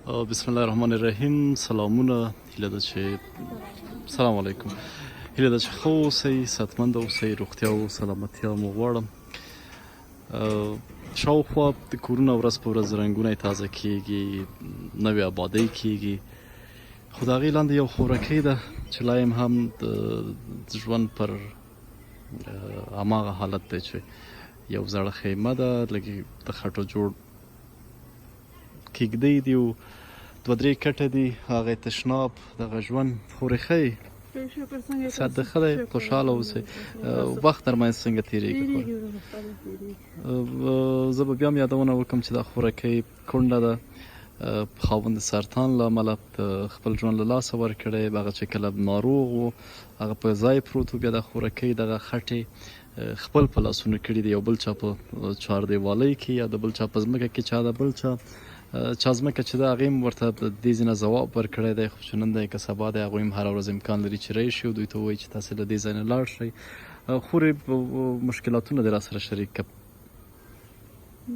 بسم الله الرحمن الرحیم. سلامونه. هیله ده چې سلام علیکم. هیله ده چې ښه اوسئ، صحتمند اوسئ، روغتیا او سلامتیا مو غواړم. شاوخوا د کورونه ورځ په ورځ رنګونه تازه کیږي، نوې آبادۍ کیږي، خو د هغې لاندې یو خورکۍ ده چې لا هم د ژوند پر هماغه حالت دی چې یو زړه خیمه ده، لږ د خټو جوړ کېږدۍ دي او دوه درې کټه دي، هغه تشناب دغه ژوند خورښۍ صحت د ښه دی، خوشحاله اوسئ. وخت در منځ څنګه تېرېږي؟ زه به بیا هم یادونه وکړم چې دا خورکۍ کونډه ده، خاوند د سرطان له امله خپل ژوند له لاسه ورکړی، هغه چې کله ناروغ و هغه په ځای پروت و، بیا د خورکۍ دغه خټې خپل په لاسونو کړي دي، یو بل چا په چاردیوالۍ کې یا د بل چا په ځمکه کې، چا د بل چا ځمکه چې ده هغې هم ورته د دې ځای نه ځواب ورکړی دی، خو چې نن دی که سبا دی هغوی هم هره ورځ امکان لري چې راشي او دوی ته ووایي چې تاسې له دې ځای نه لاړ شئ. خورې مشکلاتونه دې را سره شریک کړه.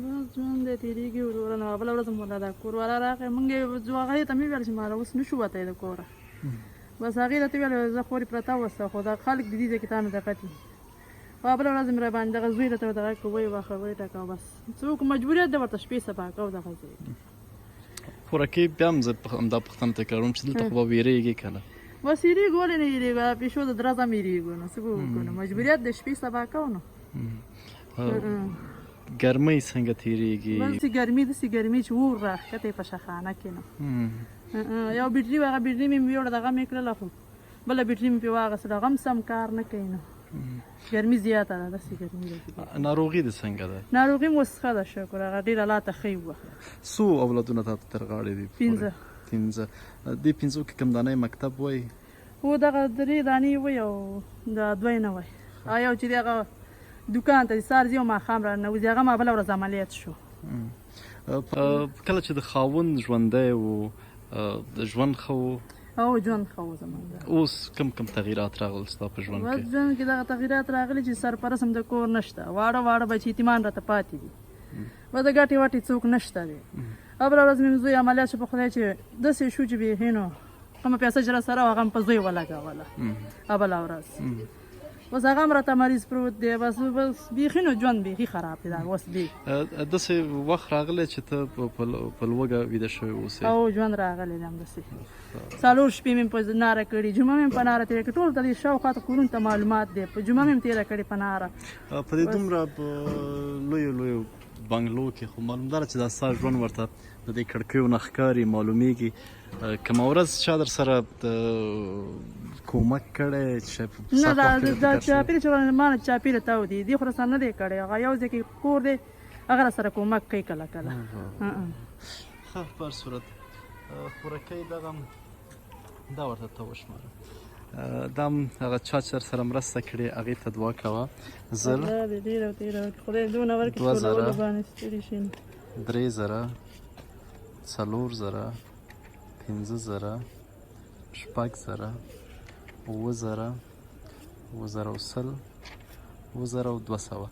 بس ژوند دی تېرېږي ورو نو بله ورځ مو دا کوروالا راغی، موږ هغې ته مې ویل چې ما اوس نه شو وتی د کوره، بس هغې راته ویل زه خورې پرته وسته، خو دا خلک د دې ځای کې تا نه دقت وي. بله ورځ مې راباندې دغه زوی راته دغه کړ، ویې واخه ویې ټکه، بس څوک مجبوریت ده ورته شپې سبا کوو دغه ځای. خورکۍ بیا هم زه همدا پوښتنه تکراروم چې دلته خو به ویرېږي که نه؟ بس یېرېږو، ولې نه یېرېږو، پیشو د درز هم یېرېږو، نو څه به وکړو، نو مجبوریت د شپې سبا کوو. نو ګرمۍ څنګه تېرېږي؟ بس ګرمي داسې ګرمي چې اور راښکته یې په شخانه کې نو یو بیټري وه، هغه بیټري مې یوړه دغه مې کړله، خو بله بیټري مې پرې واخیستله، هغه هم سم کار نه کوي. نو ګرمي زیاته ده، داسې ګرمي ده. ناروغي دې څنګه ده؟ ناروغي مو اوس ښه ده شکر، هغه ډېره الله ته ښه وه. څو اولادونه تا ته تر غاړې دي؟ 15. دې 15 کې کوم دانی مکتب وایي؟ هو دغه 3 دانې وایي او دا 2 نه وایي، یو چې دی هغه دوکان ته د سهار ځي او ماښام را ننوځي، هغه ما بله ورځ عملیات شو. کله چې د خاوند ژوندی و د ژوند ښه و؟ او ژوند ښه و زموږ. اوس کوم تغییرات راغلل ستا په ژوند کې؟ ژوند کې دغه تغییرات راغلي چې سرپرست هم د کور نشته، واړه واړه بچي یتیمان راته پاتې دي، به د ګټې وټې څوک نشته دی. بله ورځ مې زوی عملیات شو، په خدای چې داسې شو چې بیخي نو کومه پیسه چې راسره وه هغه هم په زوی ولګوله بله ورځ، بس هغه هم راته مریض پروت دی، بس بیخي نو ژوند بیخي خراب دی دا اوس. داسې وخت راغلی چې ته په لوږه ویده شوی اوسې؟ او ژوند راغلی دی همداسې، 4 شپې مې په ناره کړي، جمعه مې په ناره تېره کړې، ټول ته دې شاوخوا ته کورونو ته معلومات دی، په جمعه مې تېره کړې په ناره. په دې دومره لویو بنګلو کې خو معلوم ده چې دا ستا ژوند ورته د دې کړکیو نه ښکاري، معلومیږي. کومه ورځ چا در سره کومک کړی چې نه دا چاپېره چې ما نه چاپېره تاودي دې خو راسره نه دی کړی، هغه یو ځای کې کور دی هغه راسره کومک کوي کله کله. ښه، په هر صورت خورکۍ دغه دا ورته ته وشماره، دا هم هغه چا چې سره مرسته کړې هغې ته دعا کوه. 1000 خدای دونه ورکړي ټولولو باندې ستړي شي نه. 3000 4000 5000 6000 9000 9000 9200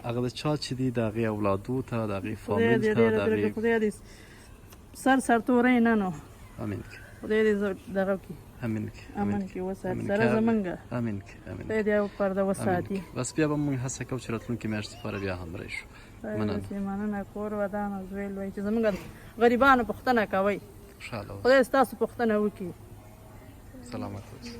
هغه د چا چې دي د هغې اولادو ته، د هغې فامیل ته، د هغې خدای دې سر توری نه نو امین کړي، خدای دې دغه کړي، امین کړي، امن کړي، وساتي سره زمونږ، امین کړي، خدای دې یو پرده وساتي. بس بیا به موږ هڅه کوو چې راتلونکې میاشت لپاره بیا هم راشو. مننه. کور ودان او زوی لوی چې زمونږ غریبانو پوښتنه کوئ، خوشحاله خدای ستاسو پوښتنه وکړي. سلامت اوسئ.